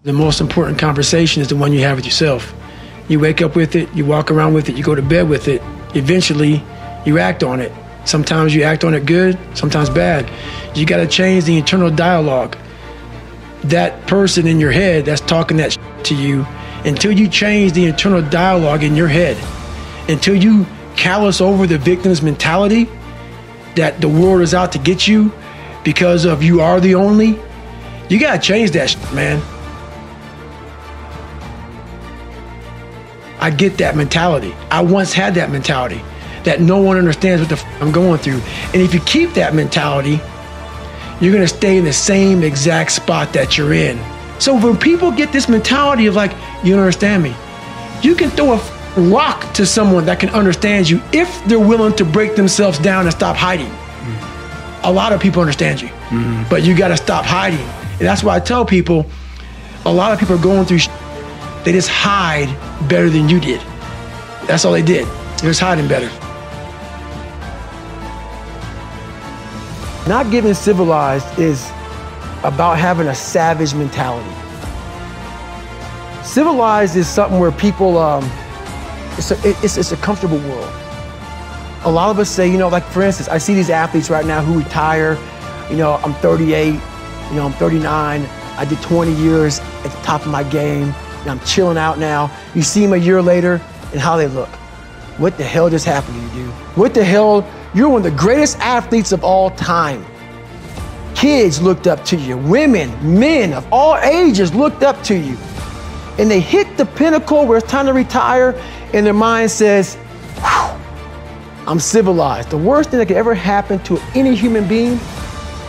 The most important conversation is the one you have with yourself. You wake up with it, you walk around with it, you go to bed with it. Eventually, you act on it. Sometimes you act on it good, sometimes bad. You got to change the internal dialogue. That person in your head that's talking that to you, until you change the internal dialogue in your head, until you callous over the victim's mentality that the world is out to get you because of you are the only, you got to change that man. I get that mentality. I once had that mentality that no one understands what the I'm going through. And if you keep that mentality, you're gonna stay in the same exact spot that you're in. So when people get this mentality of like, you don't understand me, you can throw a rock to someone that can understand you if they're willing to break themselves down and stop hiding. A lot of people understand you, but you gotta stop hiding. And that's why I tell people, a lot of people are going through they just hide better than you did. That's all they did. They're just hiding better. Not getting civilized is about having a savage mentality. Civilized is something where people, it's a comfortable world. A lot of us say, like for instance, I see these athletes right now who retire, I'm 38, I'm 39, I did 20 years at the top of my game, and I'm chilling out now. You see them a year later and how they look. What the hell just happened to you, dude? What the hell? You're one of the greatest athletes of all time. Kids looked up to you. Women, men of all ages looked up to you. And they hit the pinnacle where it's time to retire, and their mind says, I'm civilized. The worst thing that could ever happen to any human being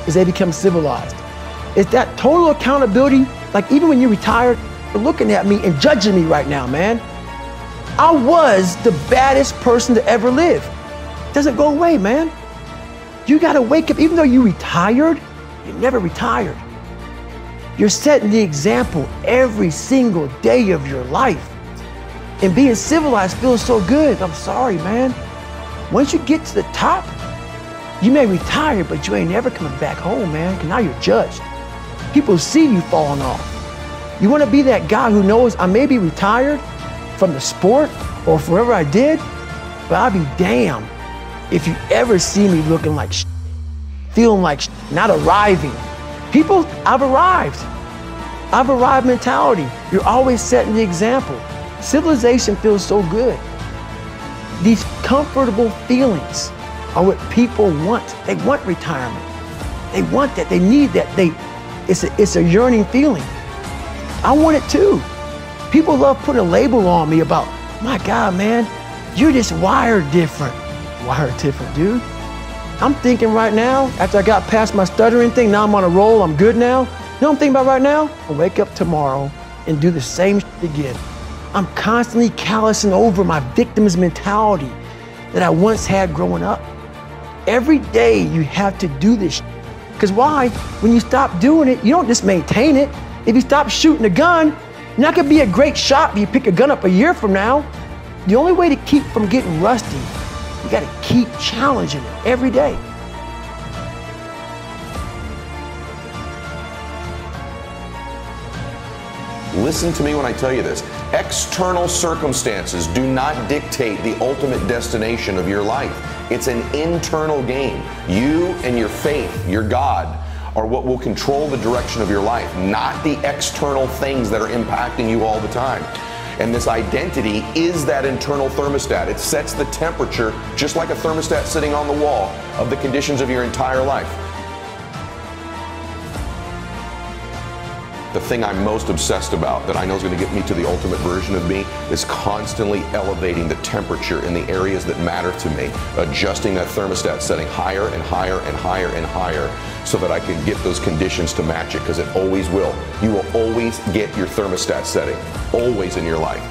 is they become civilized. It's that total accountability. Like even when you retired, you're looking at me and judging me right now, man. I was the baddest person to ever live. It doesn't go away, man. You gotta wake up, even though you retired, you never retired. You're setting the example every single day of your life. And being civilized feels so good. I'm sorry, man. Once you get to the top, you may retire, but you ain't never coming back home, man, because now you're judged. People see you falling off. You wanna be that guy who knows I may be retired from the sport or wherever I did, but I'll be damned if you ever see me looking like feeling like not arriving. People, I've arrived. I've arrived mentality. You're always setting the example. Civilization feels so good. These comfortable feelings are what people want. They want retirement. They want that, they need that. It's a yearning feeling. I want it too. People love putting a label on me about, my God, man, you're just wired different. Wired different, dude. I'm thinking right now, after I got past my stuttering thing, now I'm on a roll, I'm good now. You know what I'm thinking about right now? I'll wake up tomorrow and do the same shit again. I'm constantly callousing over my victim's mentality that I once had growing up. Every day you have to do this shit. Because why? When you stop doing it, you don't just maintain it. If you stop shooting a gun, you're not gonna be a great shot if you pick a gun up a year from now. The only way to keep from getting rusty, you gotta keep challenging it every day. Listen to me when I tell you this. External circumstances do not dictate the ultimate destination of your life. It's an internal game. You and your faith, your God, are what will control the direction of your life, not the external things that are impacting you all the time. And this identity is that internal thermostat. It sets the temperature, just like a thermostat sitting on the wall, of the conditions of your entire life. The thing I'm most obsessed about that I know is going to get me to the ultimate version of me is constantly elevating the temperature in the areas that matter to me, adjusting that thermostat, setting higher and higher and higher and higher so that I can get those conditions to match it, because it always will. You will always get your thermostat setting, always in your life.